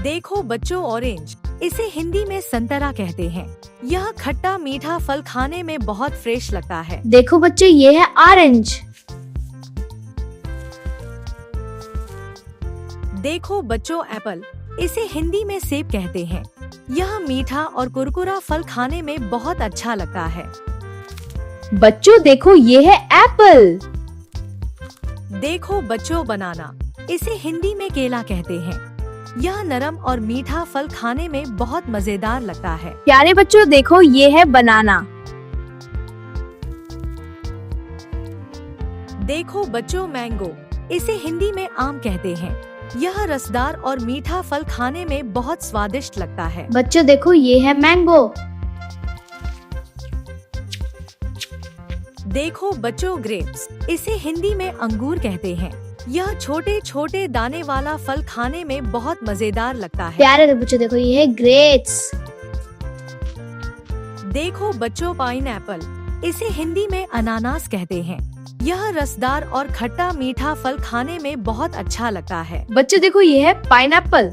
देखो बच्चों ऑरेंज, इसे हिंदी में संतरा कहते हैं। यह खट्टा मीठा फल खाने में बहुत फ्रेश लगता है। देखो बच्चों ये है ऑरेंज। देखो बच्चों एप्पल, इसे हिंदी में सेब कहते हैं। यह मीठा और कुरकुरा फल खाने में बहुत अच्छा लगता है। बच्चों देखो ये है एप्पल। देखो बच्चों बनाना, इसे हिंदी में केला कहते हैं। यह नरम और मीठा फल खाने में बहुत मजेदार लगता है। प्यारे बच्चों देखो ये है बनाना। देखो बच्चों मैंगो, इसे हिंदी में आम कहते हैं। यह रसदार और मीठा फल खाने में बहुत स्वादिष्ट लगता है। बच्चों देखो ये है मैंगो। देखो बच्चों ग्रेप्स, इसे हिंदी में अंगूर कहते हैं। यह छोटे छोटे दाने वाला फल खाने में बहुत मजेदार लगता है। प्यारे बच्चों देखो ये है ग्रेप्स। देखो बच्चों पाइनएप्पल, इसे हिंदी में अनानास कहते हैं। यह रसदार और खट्टा मीठा फल खाने में बहुत अच्छा लगता है। बच्चों देखो ये है पाइनएप्पल।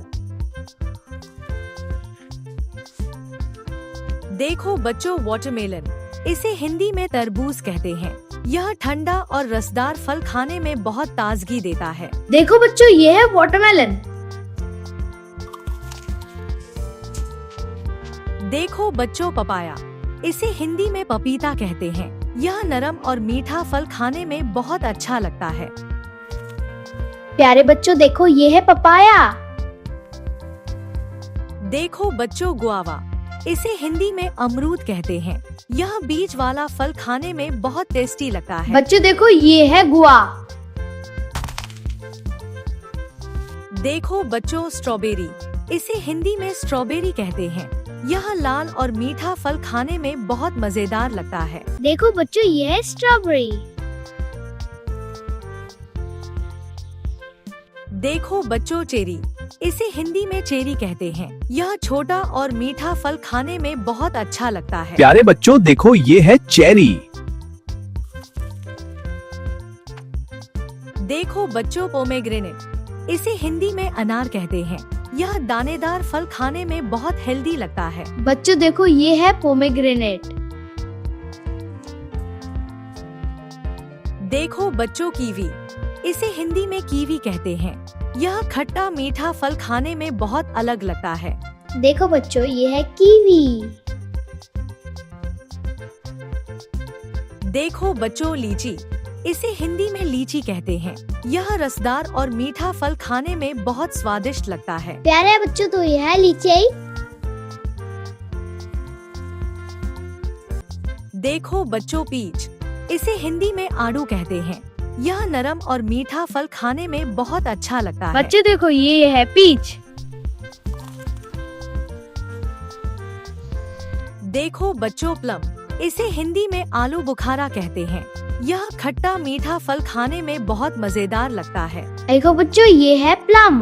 देखो बच्चों वाटरमेलन, इसे हिंदी में तरबूज कहते हैं। यह ठंडा और रसदार फल खाने में बहुत ताजगी देता है। देखो बच्चों ये है वाटरमेलन। देखो बच्चों पपाया, इसे हिंदी में पपीता कहते हैं। यह नरम और मीठा फल खाने में बहुत अच्छा लगता है। प्यारे बच्चों देखो ये है पपाया। देखो बच्चों गुआवा, इसे हिंदी में अमरूद कहते हैं। यह बीज वाला फल खाने में बहुत टेस्टी लगता है। बच्चों देखो ये है गुआ। देखो बच्चों स्ट्रॉबेरी, इसे हिंदी में स्ट्रॉबेरी कहते हैं। यह लाल और मीठा फल खाने में बहुत मजेदार लगता है। देखो बच्चों ये है स्ट्रॉबेरी। देखो बच्चों चेरी, इसे हिंदी में चेरी कहते हैं। यह छोटा और मीठा फल खाने में बहुत अच्छा लगता है। प्यारे बच्चों देखो ये है चेरी। देखो बच्चों पोमेग्रेनेट, इसे हिंदी में अनार कहते हैं। यह दानेदार फल खाने में बहुत हेल्दी लगता है। बच्चों देखो ये है पोमेग्रेनेट। देखो बच्चों कीवी, इसे हिंदी में कीवी कहते हैं। यह खट्टा मीठा फल खाने में बहुत अलग लगता है। देखो बच्चों ये है कीवी। देखो बच्चों लीची, इसे हिंदी में लीची कहते हैं। यह रसदार और मीठा फल खाने में बहुत स्वादिष्ट लगता है। प्यारे बच्चों तो ये है लीची। देखो बच्चों पीच, इसे हिंदी में आड़ू कहते हैं। यह नरम और मीठा फल खाने में बहुत अच्छा लगता है। बच्चों देखो ये है पीच। देखो बच्चों प्लम, इसे हिंदी में आलू बुखारा कहते हैं। यह खट्टा मीठा फल खाने में बहुत मजेदार लगता है। देखो बच्चों ये है प्लम।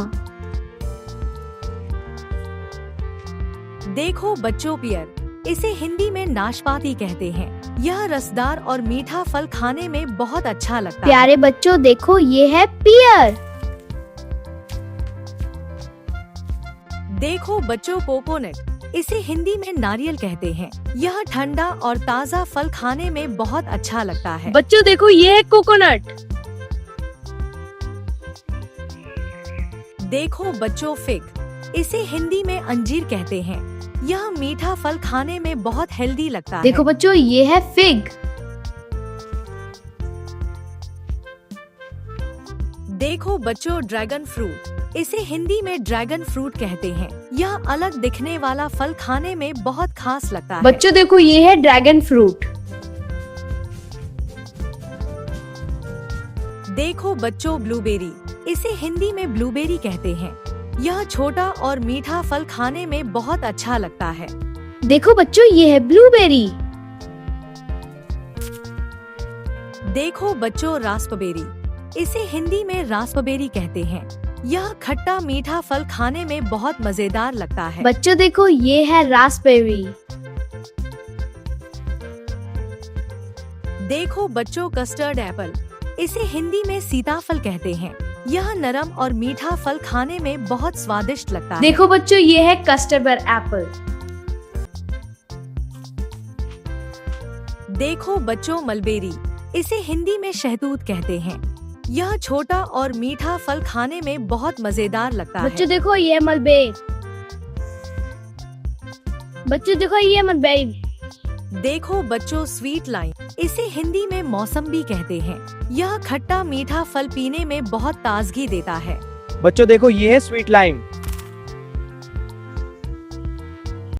देखो बच्चों पियर, इसे हिंदी में नाशपाती कहते हैं। यह रसदार और मीठा फल खाने में बहुत अच्छा लगता है। प्यारे बच्चों देखो ये है पियर। देखो बच्चों कोकोनट, इसे हिंदी में नारियल कहते हैं। यह ठंडा और ताज़ा फल खाने में बहुत अच्छा लगता है। बच्चों देखो ये है कोकोनट। देखो बच्चों फिग, इसे हिंदी में अंजीर कहते हैं। यह मीठा फल खाने में बहुत हेल्दी लगता देखो है। बच्चों ये है फिग। देखो बच्चों ड्रैगन फ्रूट, इसे हिंदी में ड्रैगन फ्रूट कहते हैं। यह अलग दिखने वाला फल खाने में बहुत खास लगता है। बच्चों देखो ये है ड्रैगन फ्रूट। देखो बच्चों ब्लूबेरी, इसे हिंदी में ब्लूबेरी कहते हैं। यह छोटा और मीठा फल खाने में बहुत अच्छा लगता है। देखो बच्चों ये है ब्लूबेरी। देखो बच्चों रास्पबेरी, इसे हिंदी में रास्पबेरी कहते हैं। यह खट्टा मीठा फल खाने में बहुत मजेदार लगता है। बच्चों देखो ये है रास्पबेरी। देखो बच्चों कस्टर्ड एप्पल, इसे हिंदी में सीताफल कहते हैं। यह नरम और मीठा फल खाने में बहुत स्वादिष्ट लगता है। देखो बच्चों, ये है कस्टर्ड एप्पल। देखो बच्चों, मलबेरी, इसे हिंदी में शहतूत कहते हैं। यह छोटा और मीठा फल खाने में बहुत मजेदार लगता है। बच्चों देखो, ये है मलबेरी। बच्चों देखो, ये है मलबेरी। देखो बच्चों, स्वीट लाइम, इसे हिंदी में मौसम्बी कहते हैं। यह खट्टा मीठा फल पीने में बहुत ताजगी देता है। बच्चों देखो, ये है स्वीट लाइम।